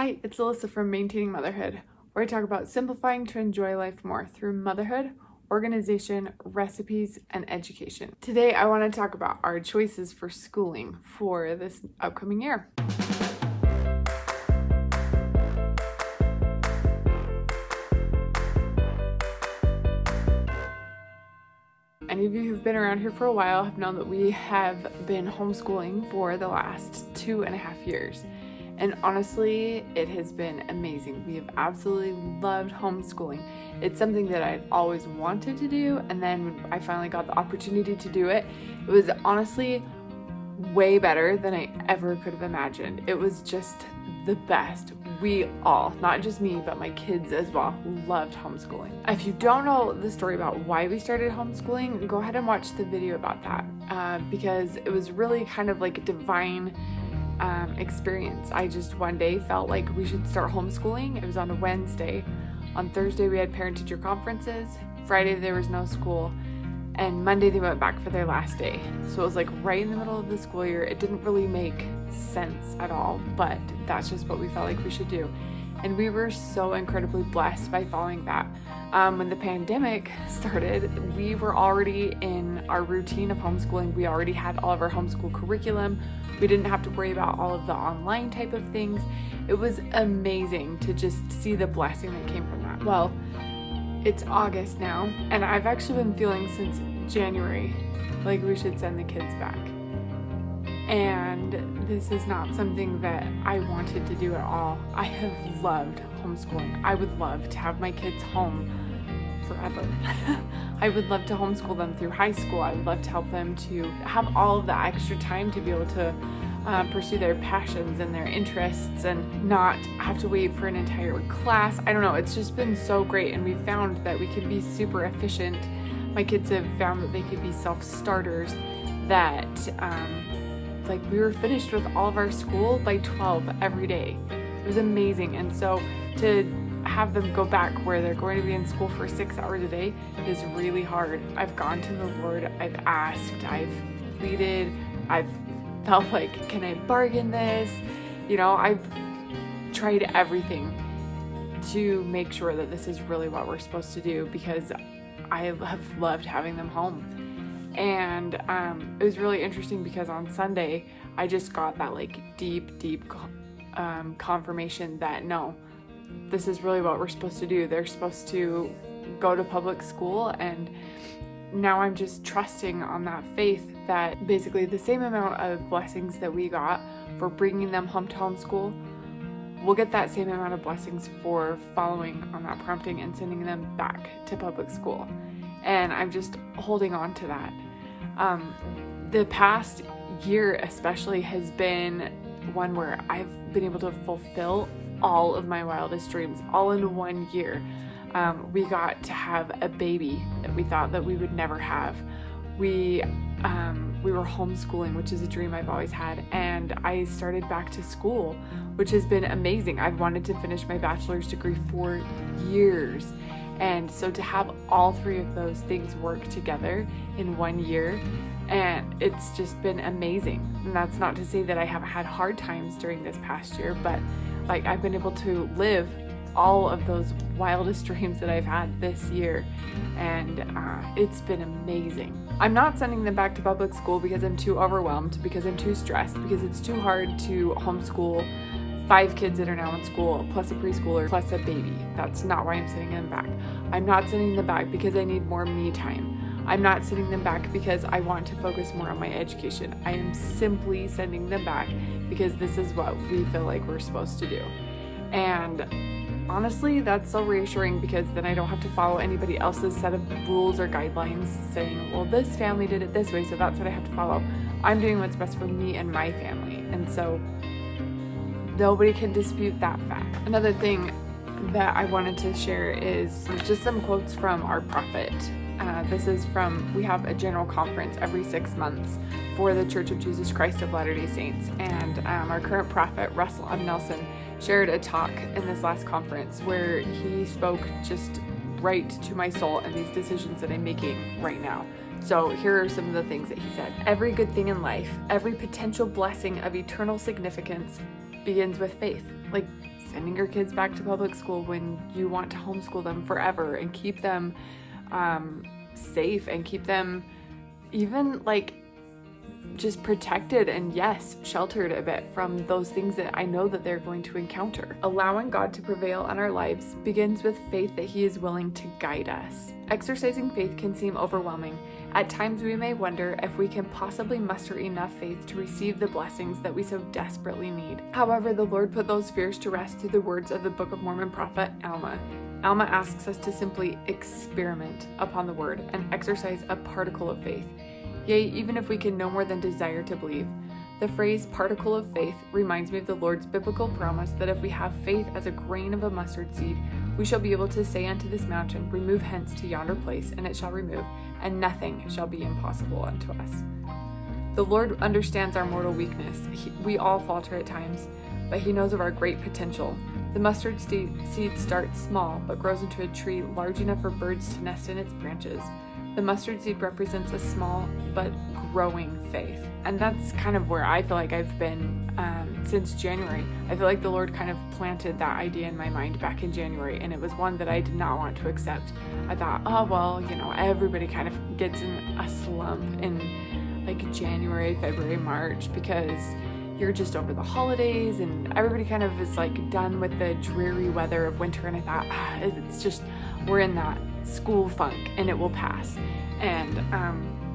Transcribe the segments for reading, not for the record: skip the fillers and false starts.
Hi, it's Alyssa from Maintaining Motherhood, where I talk about simplifying to enjoy life more through motherhood, organization, recipes, and education. Today, I want to talk about our choices for schooling for this upcoming year. Any of you who've been around here for a while have known that we have been homeschooling for the last 2.5 years. And honestly, it has been amazing. We have absolutely loved homeschooling. It's something that I'd always wanted to do, and then when I finally got the opportunity to do it, it was honestly way better than I ever could have imagined. It was just the best. We all, not just me, but my kids as well, loved homeschooling. If you don't know the story about why we started homeschooling, go ahead and watch the video about that because it was really kind of like a divine experience. I just one day felt like we should start homeschooling. It was on a Wednesday. On Thursday we had parent-teacher conferences. Friday there was no school. And Monday they went back for their last day. So it was like right in the middle of the school year. It didn't really make sense at all, but that's just what we felt like we should do. And we were so incredibly blessed by following that. When the pandemic started, we were already in our routine of homeschooling. We already had all of our homeschool curriculum. We didn't have to worry about all of the online type of things. It was amazing to just see the blessing that came from that. Well, it's August now, and I've actually been feeling since January like we should send the kids back. And this is not something that I wanted to do at all. I have loved homeschooling. I would love to have my kids home forever. I would love to homeschool them through high school. I would love to help them to have all of the extra time to be able to pursue their passions and their interests and not have to wait for an entire class. I don't know, it's just been so great, and we found that we can be super efficient. My kids have found that they could be self-starters, that like we were finished with all of our school by 12 every day. It was amazing. And so to have them go back where they're going to be in school for 6 hours a day is really hard. I've gone to the Lord, I've asked, I've pleaded, I've felt like, can I bargain this? You know, I've tried everything to make sure that this is really what we're supposed to do, because I have loved having them home. And it was really interesting because on Sunday I just got that like deep confirmation that no, this is really what we're supposed to do. They're supposed to go to public school, and now I'm just trusting on that faith that basically the same amount of blessings that we got for bringing them home to homeschool, we'll get that same amount of blessings for following on that prompting and sending them back to public school. And I'm just holding on to that. The past year especially has been one where I've been able to fulfill all of my wildest dreams all in 1 year. We got to have a baby that we thought that we would never have. We were homeschooling, which is a dream I've always had, and I started back to school, which has been amazing. I've wanted to finish my bachelor's degree for years. And so to have all three of those things work together in 1 year, and it's just been amazing. And that's not to say that I haven't had hard times during this past year, but like I've been able to live all of those wildest dreams that I've had this year, and it's been amazing. I'm not sending them back to public school because I'm too overwhelmed, because I'm too stressed, because it's too hard to homeschool 5 kids that are now in school, plus a preschooler, plus a baby. That's not why I'm sending them back. I'm not sending them back because I need more me time. I'm not sending them back because I want to focus more on my education. I am simply sending them back because this is what we feel like we're supposed to do. And honestly, that's so reassuring, because then I don't have to follow anybody else's set of rules or guidelines saying, well, this family did it this way, so that's what I have to follow. I'm doing what's best for me and my family. And so nobody can dispute that fact. Another thing that I wanted to share is just some quotes from our prophet. This is from, we have a general conference every 6 months for the Church of Jesus Christ of Latter-day Saints. And our current prophet, Russell M. Nelson, shared a talk in this last conference where he spoke just right to my soul and these decisions that I'm making right now. So here are some of the things that he said. Every good thing in life, every potential blessing of eternal significance begins with faith. Like, sending your kids back to public school when you want to homeschool them forever and keep them safe and keep them even like just protected and yes, sheltered a bit from those things that I know that they're going to encounter. Allowing God to prevail in our lives begins with faith that He is willing to guide us. Exercising faith can seem overwhelming. At times we may wonder if we can possibly muster enough faith to receive the blessings that we so desperately need. However, the Lord put those fears to rest through the words of the Book of Mormon prophet Alma. Alma asks us to simply experiment upon the word and exercise a particle of faith. Yea, even if we can no more than desire to believe. The phrase particle of faith reminds me of the Lord's biblical promise that if we have faith as a grain of a mustard seed, we shall be able to say unto this mountain, remove hence to yonder place, and it shall remove, and nothing shall be impossible unto us. The Lord understands our mortal weakness. We all falter at times, but He knows of our great potential. The mustard seed starts small, but grows into a tree large enough for birds to nest in its branches. The mustard seed represents a small but growing faith. And that's kind of where I feel like I've been since January. I feel like the Lord kind of planted that idea in my mind back in January, and it was one that I did not want to accept. I thought, oh, well, everybody kind of gets in a slump in like January, February, March, because you're just over the holidays and everybody kind of is like done with the dreary weather of winter. And I thought, it's just, we're in that school funk and it will pass. And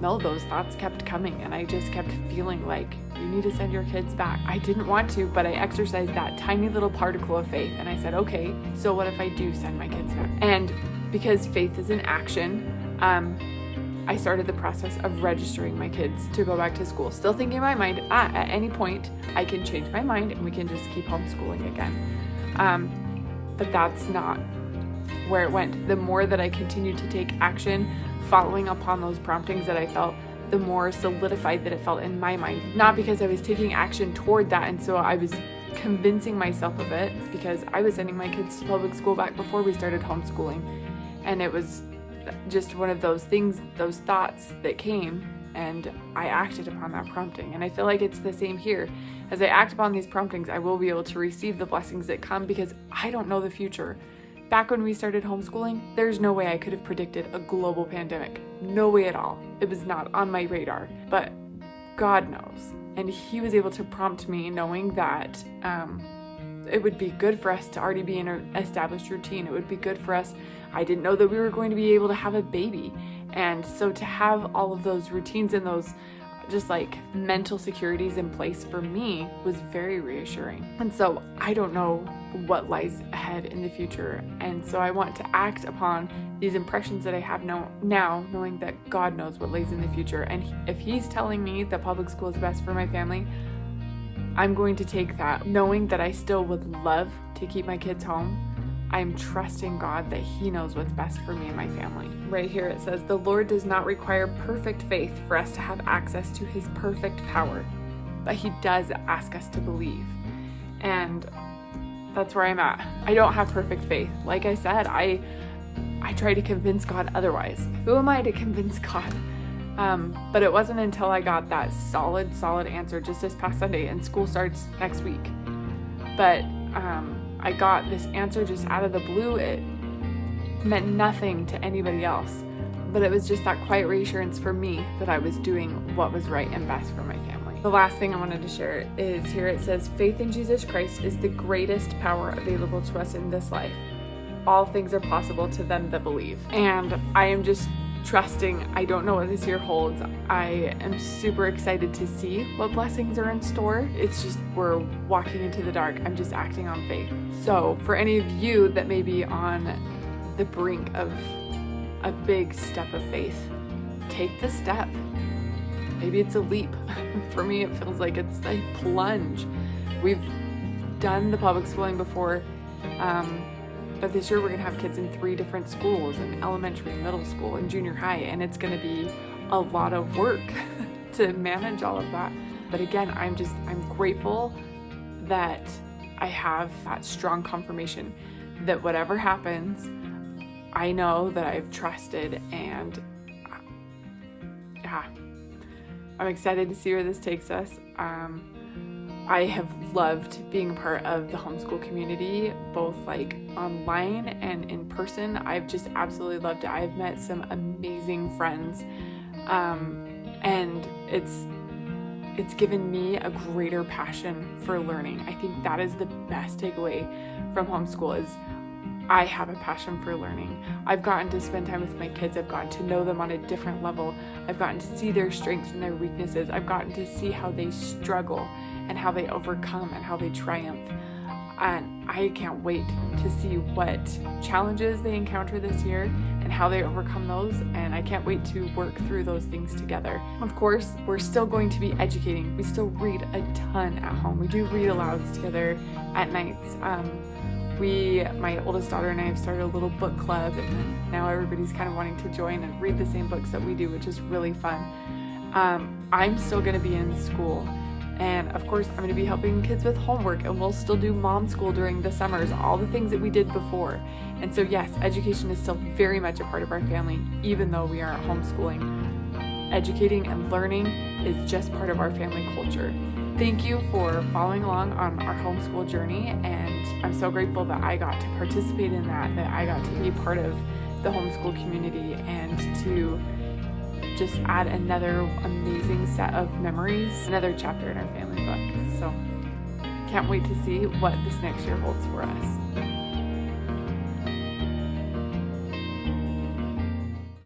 no, those thoughts kept coming, and I just kept feeling like you need to send your kids back. I didn't want to, but I exercised that tiny little particle of faith, and I said, okay, so what if I do send my kids back? And because faith is an action, I started the process of registering my kids to go back to school, still thinking in my mind, at any point I can change my mind and we can just keep homeschooling again. But that's not where it went. The more that I continued to take action, following upon those promptings that I felt, the more solidified that it felt in my mind. Not because I was taking action toward that, and so I was convincing myself of it, because I was sending my kids to public school back before we started homeschooling. And it was just one of those things, those thoughts that came, and I acted upon that prompting. And I feel like it's the same here. As I act upon these promptings, I will be able to receive the blessings that come, because I don't know the future. Back when we started homeschooling, there's no way I could have predicted a global pandemic. No way at all. It was not on my radar. But God knows. And He was able to prompt me, knowing that it would be good for us to already be in an established routine. It would be good for us. I didn't know that we were going to be able to have a baby. And so to have all of those routines and those just like mental securities in place for me was very reassuring. And so I don't know what lies ahead in the future. And so I want to act upon these impressions that I have now, knowing that God knows what lays in the future. And if He's telling me that public school is best for my family, I'm going to take that, knowing that I still would love to keep my kids home. I'm trusting God that He knows what's best for me and my family. Right here it says, the Lord does not require perfect faith for us to have access to His perfect power, but He does ask us to believe. And that's where I'm at. I don't have perfect faith. Like I said, I try to convince God otherwise. Who am I to convince God? But it wasn't until I got that solid answer just this past Sunday, and school starts next week. But I got this answer just out of the blue. It meant nothing to anybody else, but it was just that quiet reassurance for me that I was doing what was right and best for my family. The last thing I wanted to share is here it says, faith in Jesus Christ is the greatest power available to us in this life. All things are possible to them that believe. And I am just trusting. I don't know what this year holds. I am super excited to see what blessings are in store. It's just, we're walking into the dark. I'm just acting on faith. So for any of you that may be on the brink of a big step of faith, take the step. Maybe it's a leap. For me, it feels like it's a plunge. We've done the public schooling before, but this year we're going to have kids in 3 different schools, in elementary, middle school, and junior high, and it's going to be a lot of work to manage all of that. But again, I'm grateful that I have that strong confirmation that whatever happens, I know that I've trusted, and yeah, I'm excited to see where this takes us. I have loved being a part of the homeschool community, both like online and in person. I've just absolutely loved it. I've met some amazing friends, and it's given me a greater passion for learning. I think that is the best takeaway from homeschool is I have a passion for learning. I've gotten to spend time with my kids. I've gotten to know them on a different level. I've gotten to see their strengths and their weaknesses. I've gotten to see how they struggle and how they overcome and how they triumph. And I can't wait to see what challenges they encounter this year and how they overcome those. And I can't wait to work through those things together. Of course, we're still going to be educating. We still read a ton at home. We do read alouds together at nights. My oldest daughter and I have started a little book club, and then now everybody's kind of wanting to join and read the same books that we do, which is really fun. I'm still going to be in school, and of course I'm going to be helping kids with homework, and we'll still do mom school during the summers, all the things that we did before. And so yes, education is still very much a part of our family, even though we are homeschooling. Educating and learning is just part of our family culture. Thank you for following along on our homeschool journey, and I'm so grateful that I got to participate in that I got to be part of the homeschool community and to just add another amazing set of memories, another chapter in our family book. So can't wait to see what this next year holds for us.